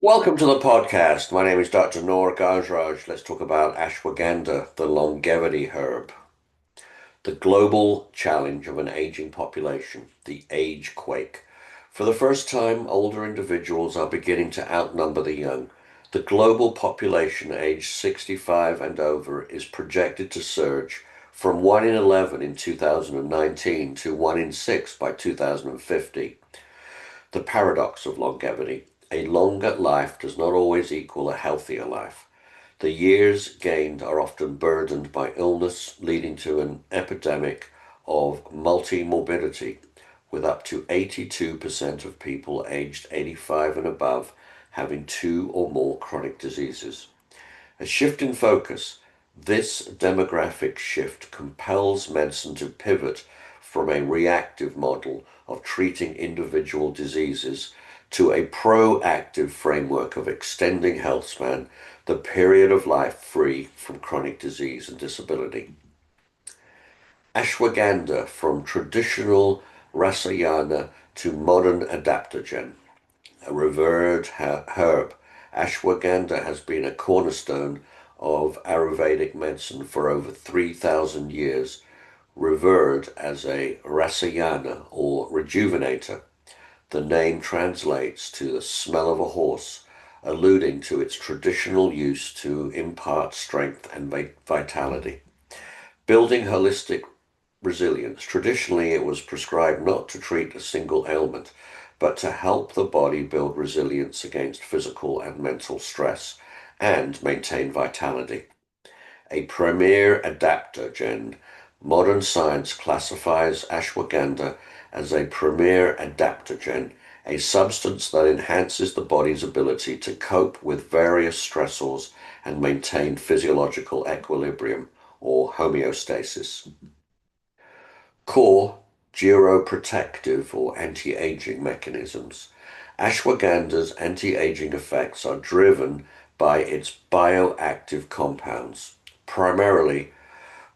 Welcome to the podcast. My name is Dr. Noor Gajraj. Let's talk about ashwagandha, the longevity herb. The global challenge of an aging population, the age quake. For the first time, older individuals are beginning to outnumber the young. The global population aged 65 and over is projected to surge from 1 in 11 in 2019 to 1 in 6 by 2050. The paradox of longevity. A longer life does not always equal a healthier life. The years gained are often burdened by illness, leading to an epidemic of multimorbidity, with up to 82% of people aged 85 and above having two or more chronic diseases. A shift in focus. This demographic shift compels medicine to pivot from a reactive model of treating individual diseases to a proactive framework of extending health span, the period of life free from chronic disease and disability. Ashwagandha, from traditional rasayana to modern adaptogen, a revered herb. Ashwagandha has been a cornerstone of Ayurvedic medicine for over 3,000 years, revered as a rasayana or rejuvenator. The name translates to the smell of a horse, alluding to its traditional use to impart strength and vitality. Building holistic resilience. Traditionally, it was prescribed not to treat a single ailment, but to help the body build resilience against physical and mental stress and maintain vitality. A premier adaptogen, modern science classifies ashwagandha as a premier adaptogen, a substance that enhances the body's ability to cope with various stressors and maintain physiological equilibrium or homeostasis. Core geroprotective or anti-aging mechanisms. Ashwagandha's anti-aging effects are driven by its bioactive compounds, primarily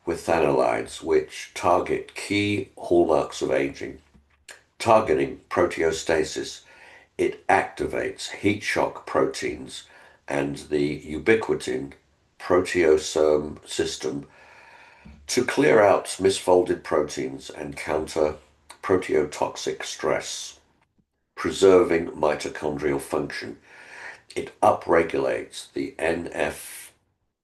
withanolides, which target key hallmarks of aging. Targeting proteostasis, it activates heat shock proteins and the ubiquitin proteasome system to clear out misfolded proteins and counter proteotoxic stress, preserving mitochondrial function. It upregulates the NRF2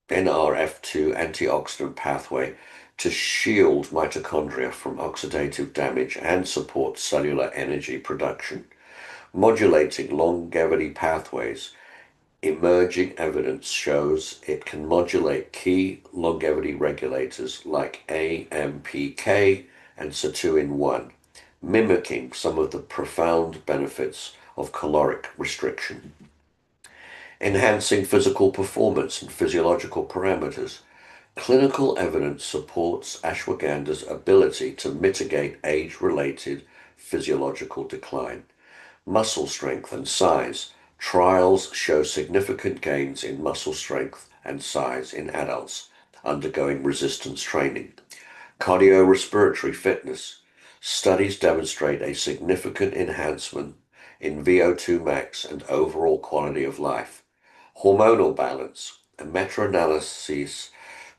antioxidant pathway to shield mitochondria from oxidative damage and support cellular energy production, modulating longevity pathways. Emerging evidence shows it can modulate key longevity regulators like AMPK and sirtuin-1, mimicking some of the profound benefits of caloric restriction. Enhancing physical performance and physiological parameters. Clinical evidence supports ashwagandha's ability to mitigate age-related physiological decline. Muscle strength and size. Trials show significant gains in muscle strength and size in adults undergoing resistance training. Cardiorespiratory fitness. Studies demonstrate a significant enhancement in VO2 max and overall quality of life. Hormonal balance. A meta-analysis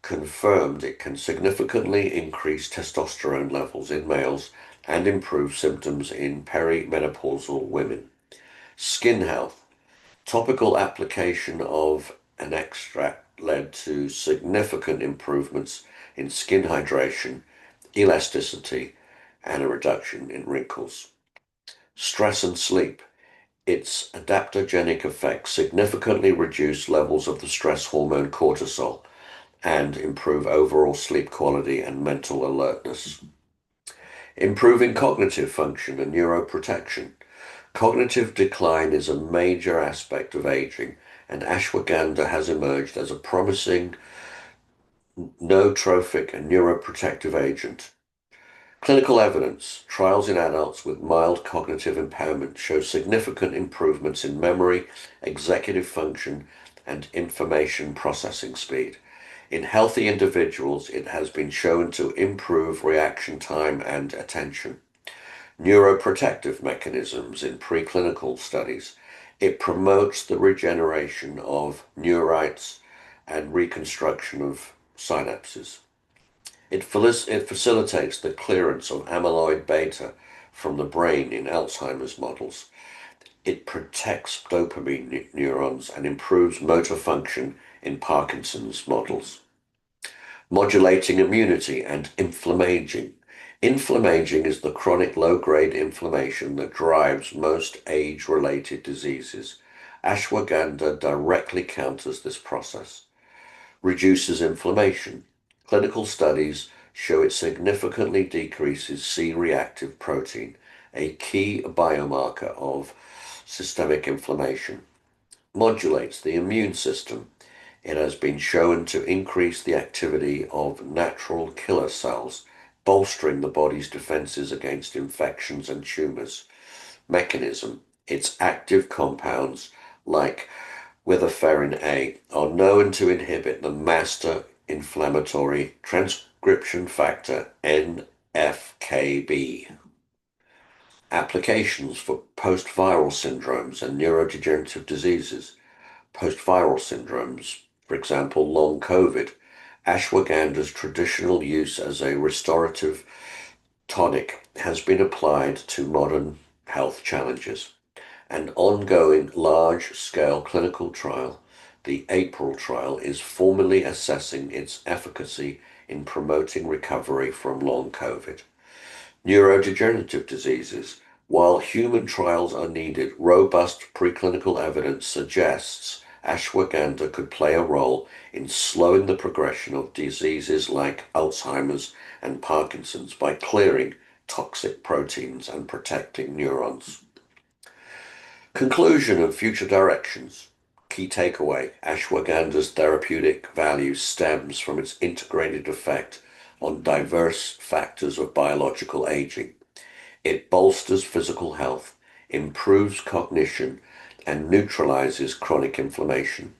confirmed it can significantly increase testosterone levels in males and improve symptoms in perimenopausal women. Skin health. Topical application of an extract led to significant improvements in skin hydration, elasticity, and a reduction in wrinkles. Stress and sleep. Its adaptogenic effects significantly reduce levels of the stress hormone cortisol and improve overall sleep quality and mental alertness. Improving cognitive function and neuroprotection. Cognitive decline is a major aspect of aging, and ashwagandha has emerged as a promising nootropic and neuroprotective agent. Clinical evidence. Trials in adults with mild cognitive impairment show significant improvements in memory, executive function, and information processing speed. In healthy individuals, it has been shown to improve reaction time and attention. Neuroprotective mechanisms in preclinical studies. It promotes the regeneration of neurites and reconstruction of synapses. It facilitates the clearance of amyloid beta from the brain in Alzheimer's models. It protects dopamine neurons and improves motor function in Parkinson's models. Modulating immunity and inflammaging. Inflammaging is the chronic low-grade inflammation that drives most age-related diseases. Ashwagandha directly counters this process. Reduces inflammation. Clinical studies show it significantly decreases C-reactive protein, a key biomarker of systemic inflammation. Modulates the immune system. It has been shown to increase the activity of natural killer cells, bolstering the body's defenses against infections and tumors. Mechanism. Its active compounds, like witherferin A, are known to inhibit the master inflammatory transcription factor NFKB. Applications for post-viral syndromes and neurodegenerative diseases. Post-viral syndromes, for example, long COVID. Ashwagandha's traditional use as a restorative tonic has been applied to modern health challenges. An ongoing large-scale clinical trial, the April trial, is formally assessing its efficacy in promoting recovery from long COVID. Neurodegenerative diseases. While human trials are needed, robust preclinical evidence suggests ashwagandha could play a role in slowing the progression of diseases like Alzheimer's and Parkinson's by clearing toxic proteins and protecting neurons. Conclusion and future directions. Key takeaway: ashwagandha's therapeutic value stems from its integrated effect on diverse factors of biological aging. It bolsters physical health, improves cognition, and neutralizes chronic inflammation.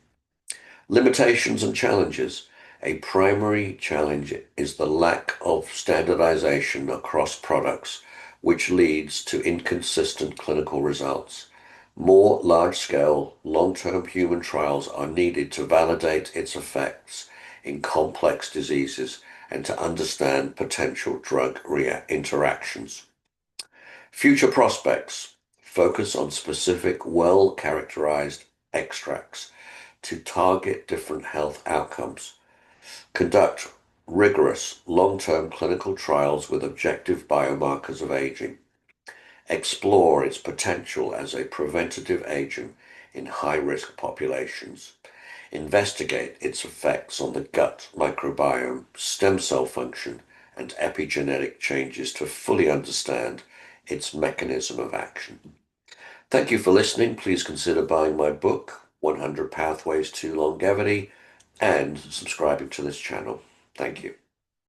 Limitations and challenges. A primary challenge is the lack of standardization across products, which leads to inconsistent clinical results. More large-scale, long-term human trials are needed to validate its effects in complex diseases and to understand potential drug interactions. Future prospects. Focus on specific, well-characterized extracts to target different health outcomes. Conduct rigorous, long-term clinical trials with objective biomarkers of aging. Explore its potential as a preventative agent in high-risk populations. Investigate its effects on the gut microbiome, stem cell function, and epigenetic changes to fully understand its mechanism of action. Thank you for listening. Please consider buying my book, 100 Pathways to Longevity, and subscribing to this channel. Thank you.